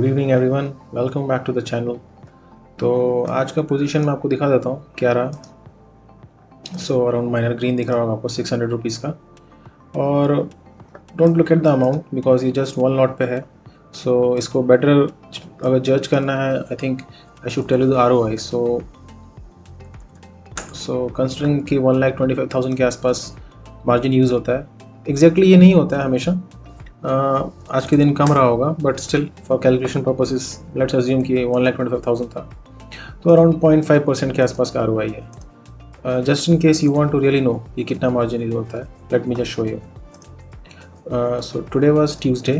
Good evening everyone, welcome back to the channel. तो आज का पोजीशन मैं आपको दिखा देता हूँ क्या रहा। अराउंड माइनर ग्रीन दिख रहा होगा आपको 600 रुपीज़ का। और don't look at the amount because ये जस्ट वन लॉट पे है। इसको बेटर अगर जज करना है, I think I should tell you the ROI। Considering कि 1,25,000 के आसपास मार्जिन यूज़ होता है। एग्जैक्टली ये नहीं होता है हमेशा। आज के दिन कम रहा होगा, but still for calculation purposes let's assume कि 1,25,000 था, तो अराउंड 0.5% के आसपास का ROI है। Just in case you want to really know कि कितना मार्जिन यूज होता है, let me just show you. So today was Tuesday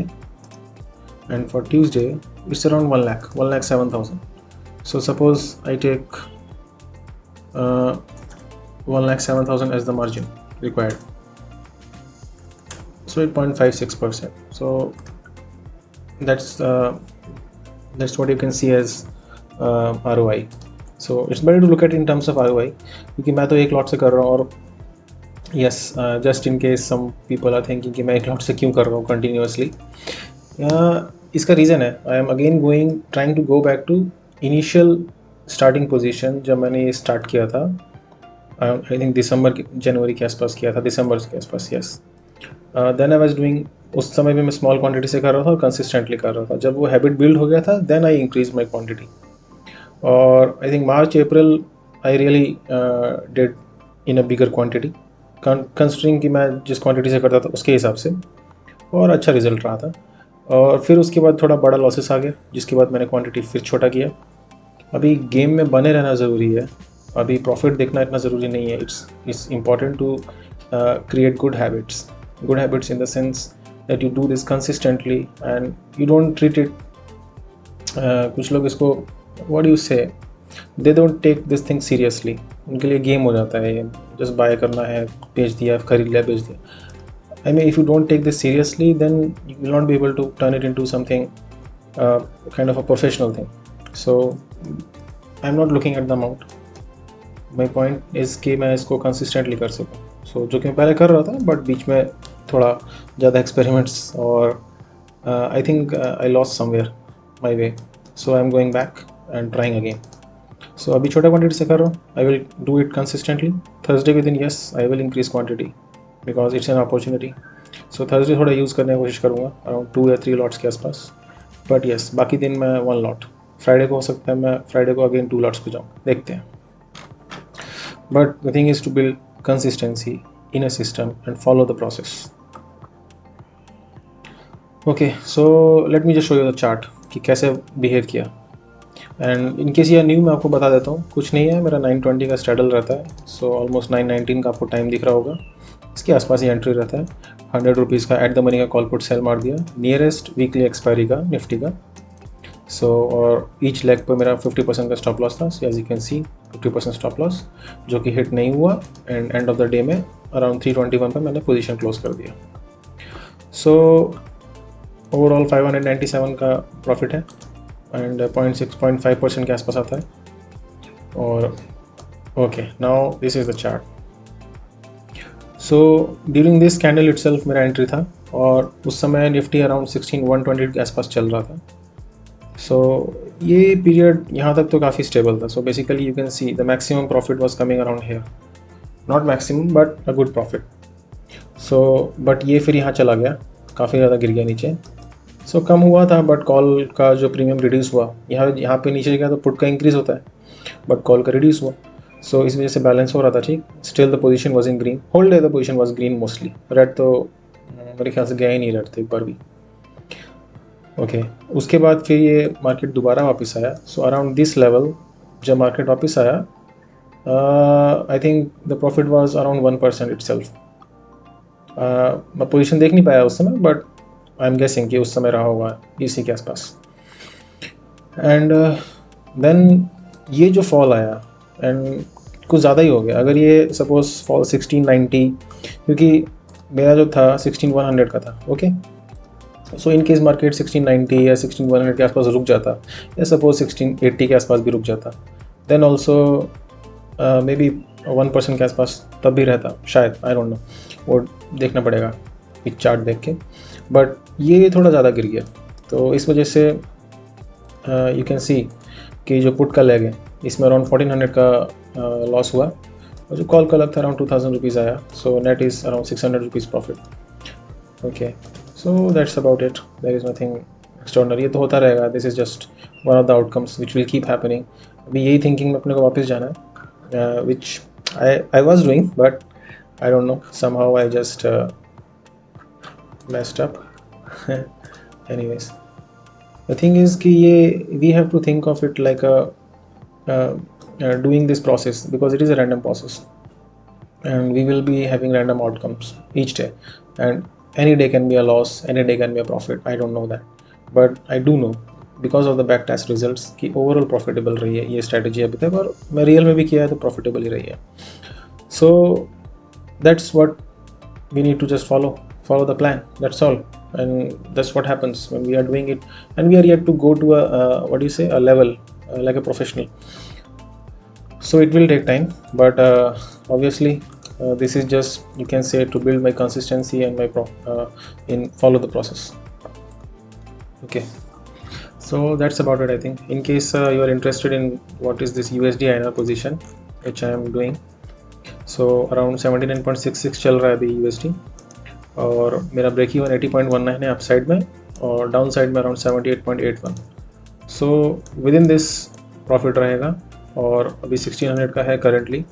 and for Tuesday it's around 1,07,000। So suppose I take 1,07,000 as the margin required. So 8.56%. So that's what you can see as ROI. So it's better to look at in terms of ROI, क्योंकि मैं तो एक lot से कर रहा हूँ। और yes, just in case some people are thinking कि मैं एक लॉट से क्यों कर रहा हूँ continuously, इसका रीज़न है I am again trying to go back to initial starting position जब मैंने ये स्टार्ट किया था। आई थिंक जनवरी के आसपास किया था, दिसंबर के आसपास। Yes, then I was doing, उस समय भी मैं स्मॉल क्वांटिटी से कर रहा था और कंसिस्टेंटली कर रहा था। जब वो हैबिट बिल्ड हो गया था, then I increase my quantity. और I think March April I really did in a bigger quantity, considering कि मैं जिस क्वांटिटी से करता था उसके हिसाब से, और अच्छा रिजल्ट रहा था। और फिर उसके बाद थोड़ा बड़ा लॉसेस आ गया, जिसके बाद मैंने क्वांटिटी फिर छोटा किया। अभी गेम में बने रहना ज़रूरी है, अभी प्रॉफिट देखना इतना ज़रूरी नहीं है। It's important to create good habits in the sense that you do this consistently and you don't treat it, कुछ लोग इसको what do you say, they don't take this thing seriously। उनके लिए गेम हो जाता है, जस्ट बाय करना है, बेच दिया, खरीद लिया, बेच दिया। I mean, if you don't take this seriously, then you will not be able to turn it into something kind of a professional thing. So I'm not looking at the amount, my point is कि मैं इसको consistently कर सकूँ। जो कि मैं पहले कर रहा था, बट बीच में थोड़ा ज़्यादा एक्सपेरिमेंट्स और I think I lost somewhere my way. So I am going back and trying again. So अभी छोटा क्वांटिटी से कर रहा हूँ, I will do it consistently. Thursday के दिन yes I will increase quantity because it's an opportunity. So Thursday थोड़ा use करने की कोशिश करूँगा, अराउंड 2 या 3 लॉट्स के आसपास। बट यस, बाकी दिन मैं 1 लॉट। फ्राइडे को हो सकता है मैं फ्राइडे को अगेन 2 लॉट्स पे जाऊँ, देखते हैं। But the thing is to build consistency in a system and follow the process. Okay, so let me just show you the chart कि कैसे बिहेव किया। एंड इन केस ये न्यू, मैं आपको बता देता हूँ, कुछ नहीं है, मेरा 920 का स्ट्रैडल रहता है। सो ऑलमोस्ट 919 का आपको टाइम दिख रहा होगा, इसके आसपास ही एंट्री रहता है। 100 रुपीज़ का एट द मनी का कॉल पुट सेल मार दिया, नियरेस्ट वीकली एक्सपायरी का निफ्टी का। और ईच लेग पर मेरा 50% का स्टॉप लॉस था। As you can see 50% stop loss, जो कि हिट नहीं हुआ। And end of the day में अराउंड 321 पर मैंने पोजीशन क्लोज कर दिया। ओवरऑल 597 का प्रॉफिट है एंड 0.5% के आसपास आता है। और okay, now this is the chart. During this candle itself मेरा एंट्री था, और उस समय निफ्टी अराउंड 16,120 के आसपास चल रहा था। ये पीरियड यहाँ तक तो काफ़ी स्टेबल था। Basically you can see the maximum profit was coming around hair, not maximum but a good profit. But ये फिर यहाँ चला गया, काफ़ी ज़्यादा गिर गया नीचे। कम हुआ था, बट कॉल का जो प्रीमियम रिड्यूस हुआ, यहाँ पे नीचे गया तो पुट का इंक्रीज़ होता है, बट कॉल का रिड्यूस हुआ। इस वजह से बैलेंस हो रहा था ठीक। Still the position was in green, whole day the position was green mostly. Red तो मेरे ख्याल से गया ही नहीं, रेड तो एक बार भी। ओके, उसके बाद फिर ये मार्केट दोबारा वापस आया। अराउंड दिस लेवल जब मार्केट वापस आया, I think the profit was around 1% itself. मैं पोजीशन देख नहीं पाया उस समय, बट आई एम गेसिंग कि उस समय रहा होगा इसी के आसपास। एंड देन ये जो फॉल आया, एंड कुछ ज़्यादा ही हो गया। अगर ये सपोज फॉल 1690, क्योंकि मेरा जो था 16,100 का था। ओके, इन केस मार्केट 1690 या 16,100 के आसपास रुक जाता, या सपोज 1680 के आसपास भी रुक जाता, देन ऑल्सो मे बी 1% के आसपास तब भी रहता शायद, आई डोंट नो, वो देखना पड़ेगा एक चार्ट देख के। बट ये थोड़ा ज़्यादा गिर गया, तो इस वजह से यू कैन सी कि जो पुट का लेग है इसमें अराउंड 1400 का लॉस हुआ और जो कॉल का लग था अराउंड 2000 रुपीज़ आया. So net is around 600 rupees profit. Okay, so that's about it. There is nothing extraordinary. ये तो होता रहेगा. This is just one of the outcomes which will keep happening. अभी यही थिंकिंग में अपने को वापस जाना है, which I was doing, but I don't know, somehow I just messed up. Anyways, the thing is कि ये we have to think of it like doing this process because it is a random process and we will be having random outcomes each day, and any day can be a loss, any day can be a profit. I don't know that, but I do know because of the back test results कि overall profitable रही है ये strategy अभी तक, और मैं real में भी किया है तो profitable ही रही है. So that's what we need to just follow the plan. That's all, and that's what happens when we are doing it and we are yet to go to a level like a professional. So it will take time, but obviously this is just, you can say, to build my consistency and my in follow the process. Okay, so that's about it. I think in case you are interested in what is this USD INR position which I am doing, so around 79.66 चल रहा है अभी USD, और मेरा break even 80.19 है up side में, और down side में around 78.81. So with in this profit रहेगा, और अभी 1600 का है currently.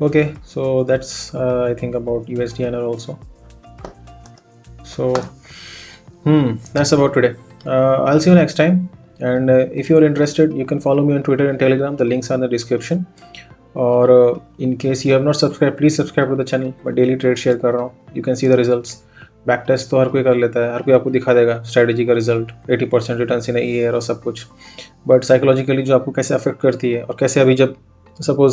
Okay, so that's I think about USD INR also. So that's about today. I'll see you next time. And if you are interested, you can follow me on Twitter and Telegram. The links are in the description. और in case you have not subscribed, please subscribe to the channel. मैं daily trade share कर रहा हूँ. You can see the results. Back test तो हर कोई कर लेता है, हर कोई आपको दिखा देगा स्ट्रैटेजी का रिजल्ट, 80% रिटर्न इन ईयर और सब कुछ. बट साइकोलॉजिकली जो आपको कैसे अफेक्ट करती है, और कैसे अभी जब सपोज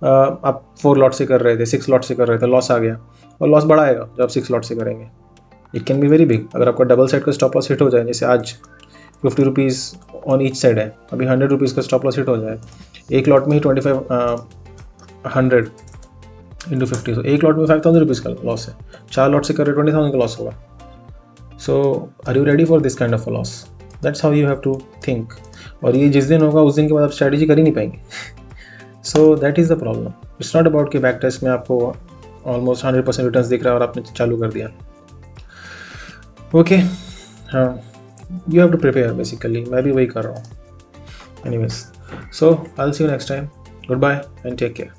आप 4 लॉट से कर रहे थे, 6 लॉट से कर रहे थे, लॉस आ गया, और लॉस बढ़ाएगा जब आप 6 लॉट से करेंगे. It can be very big. अगर आपका डबल साइड का स्टॉप लॉस हिट हो जाए, जैसे आज 50 रुपीज़ ऑन ईच साइड है, अभी 100 रुपीज़ का स्टॉप लॉस हिट हो जाए, एक लॉट में ही 2500 इंटू 50, तो एक लॉट में 5000 रुपीज़ का लॉस है. 4 लॉट से कर रहे 20,000 का लॉस होगा. So are you ready for this kind of a loss? That's how you have to think. और ये जिस दिन होगा उस दिन के बाद आप स्ट्रैटेजी कर ही नहीं पाएंगे. So that is the problem. It's not about कि बैक टेस्ट में आपको ऑलमोस्ट 100% रिटर्न दिख रहा है और आपने चालू कर दिया. ओके, हाँ, you have to prepare basically. मैं भी वही कर रहा हूँ. Anyways, so I'll see you next time. Goodbye and take care.